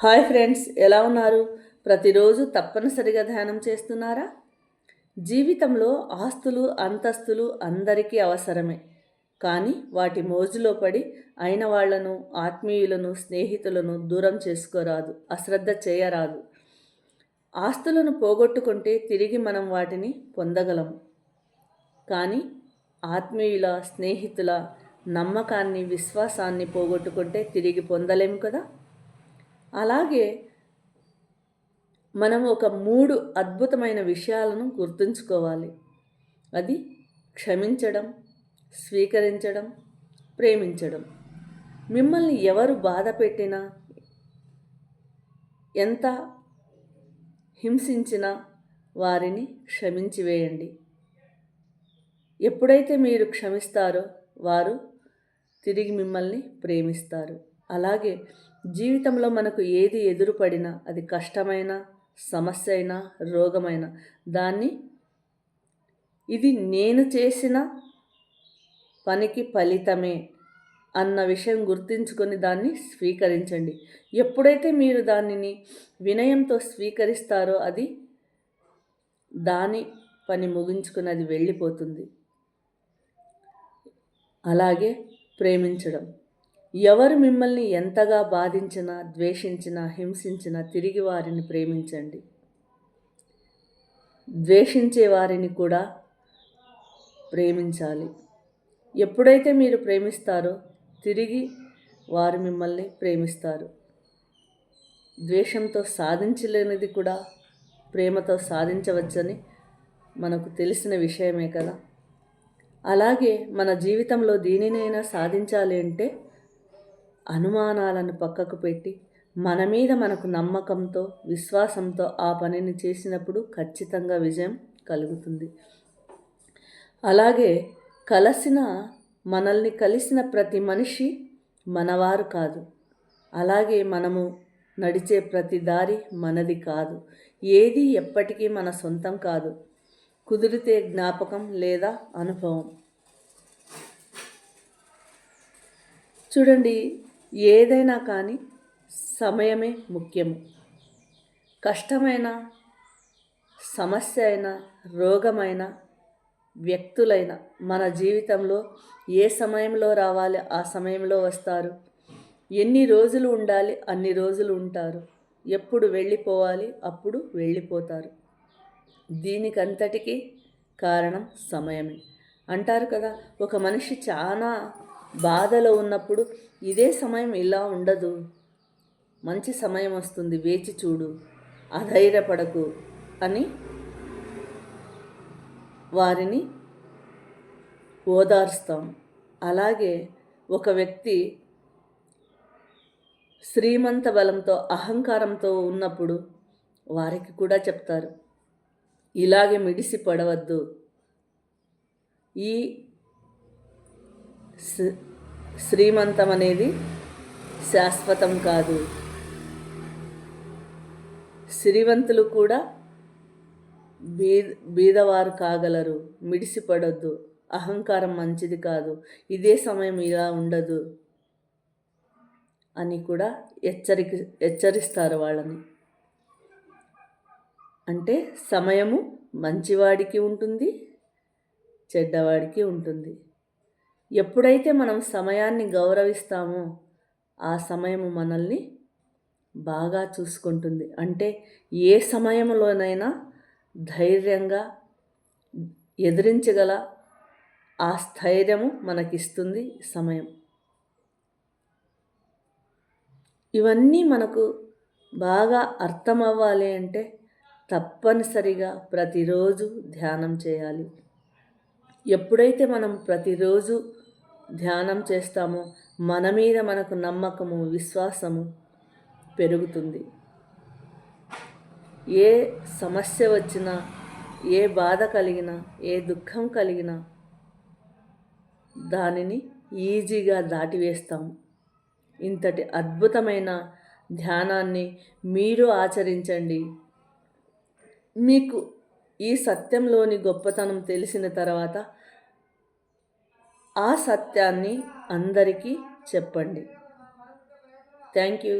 Hi friends, ఎలా ఉన్నారు? ప్రతిరోజు తప్పనిసరిగా ధ్యానం చేస్తున్నారా? జీవితంలో ఆస్తులు అంతస్తులు అందరికీ అవసరమే. కానీ వాటి మోజులో పడి అయిన వాళ్లను, ఆత్మీయులను, స్నేహితులను దూరం చేసుకోరాదు, అశ్రద్ధ చేయరాదు. ఆస్తులను పోగొట్టుకుంటే తిరిగి మనం వాటిని పొందగలం. కానీ ఆత్మీయుల, స్నేహితుల నమ్మకాన్ని, విశ్వాసాన్ని పోగొట్టుకుంటే తిరిగి పొందలేము కదా. అలాగే మనం ఒక 3 అద్భుతమైన విషయాలను గుర్తుంచుకోవాలి. అది క్షమించడం, స్వీకరించడం, ప్రేమించడం. మిమ్మల్ని ఎవరు బాధ పెట్టినా, ఎంత హింసించినా వారిని క్షమించి వేయండి. ఎప్పుడైతే మీరు క్షమిస్తారో వారు తిరిగి మిమ్మల్ని ప్రేమిస్తారు. అలాగే జీవితంలో మనకు ఏది ఎదురుపడినా, అది కష్టమైన, సమస్య అయినా, రోగమైన, దాన్ని ఇది నేను చేసిన పనికి ఫలితమే అన్న విషయం గుర్తించుకొని దాన్ని స్వీకరించండి. ఎప్పుడైతే మీరు దానిని వినయంతో స్వీకరిస్తారో అది దాని పని ముగించుకుని అది వెళ్ళిపోతుంది. అలాగే ప్రేమించడం. ఎవరు మిమ్మల్ని ఎంతగా బాధించినా, ద్వేషించినా, హింసించినా తిరిగి వారిని ప్రేమించండి. ద్వేషించే వారిని కూడా ప్రేమించాలి. ఎప్పుడైతే మీరు ప్రేమిస్తారో తిరిగి వారు మిమ్మల్ని ప్రేమిస్తారు. ద్వేషంతో సాధించలేనిది కూడా ప్రేమతో సాధించవచ్చని మనకు తెలిసిన విషయమే కదా. అలాగే మన జీవితంలో దేనినైనా సాధించాలి అంటే అనుమానాలను పక్కకు పెట్టి మన మీద మనకు నమ్మకంతో, విశ్వాసంతో ఆ పనిని చేసినప్పుడు ఖచ్చితంగా విజయం కలుగుతుంది. అలాగే మనల్ని కలిసిన ప్రతి మనిషి మనవారు కాదు. అలాగే మనము నడిచే ప్రతి దారి మనది కాదు. ఏది ఎప్పటికీ మన సొంతం కాదు. కుదిరితే జ్ఞాపకం లేదా అనుభవం. చూడండి, ఏదైనా కానీ సమయమే ముఖ్యము. కష్టమైన, సమస్య అయినా, రోగమైన, వ్యక్తులైన మన జీవితంలో ఏ సమయంలో రావాలి ఆ సమయంలో వస్తారు. ఎన్ని రోజులు ఉండాలి అన్ని రోజులు ఉంటారు. ఎప్పుడు వెళ్ళిపోవాలి అప్పుడు వెళ్ళిపోతారు. దీనికంతటికీ కారణం సమయమే. అంటారు కదా, ఒక మనిషి చాలా బాధలో ఉన్నప్పుడు ఇదే సమయం ఇలా ఉండదు, మంచి సమయం వస్తుంది, వేచి చూడు, అధైర్యపడకు అని వారిని ఓదార్స్తాం. అలాగే ఒక వ్యక్తి శ్రీమంత బలంతో, అహంకారంతో ఉన్నప్పుడు వారికి కూడా చెప్తారు, ఇలాగే మిడిసి పడవద్దు, ఈ శ్రీమంతం అనేది శాశ్వతం కాదు. శ్రీమంతులు కూడా బీదవారు కాగలరు. మిడిసిపడొద్దు, అహంకారం మంచిది కాదు, ఇదే సమయం ఇలా ఉండదు అని కూడా హెచ్చరిస్తారు వాళ్ళని. అంటే సమయము మంచివాడికి ఉంటుంది, చెడ్డవాడికి ఉంటుంది. ఎప్పుడైతే మనం సమయాన్ని గౌరవిస్తామో ఆ సమయము మనల్ని బాగా చూసుకుంటుంది. అంటే ఏ సమయంలోనైనా ధైర్యంగా ఎదిరించగల ఆ స్థైర్యము మనకిస్తుంది సమయం. ఇవన్నీ మనకు బాగా అర్థమవ్వాలి అంటే తప్పనిసరిగా ప్రతిరోజు ధ్యానం చేయాలి. ఎప్పుడైతే మనం ప్రతిరోజు ధ్యానం చేస్తామో మన మీద మనకు నమ్మకము, విశ్వాసము పెరుగుతుంది. ఏ సమస్య వచ్చినా, ఏ బాధ కలిగినా, ఏ దుఃఖం కలిగినా దానిని ఈజీగా దాటివేస్తాము. ఇంతటి అద్భుతమైన ధ్యానాన్ని మీరు ఆచరించండి. మీకు ఈ సత్యంలోని గొప్పతనం తెలిసిన తర్వాత ఆ సత్యాన్ని అందరికీ చెప్పండి. Thank you.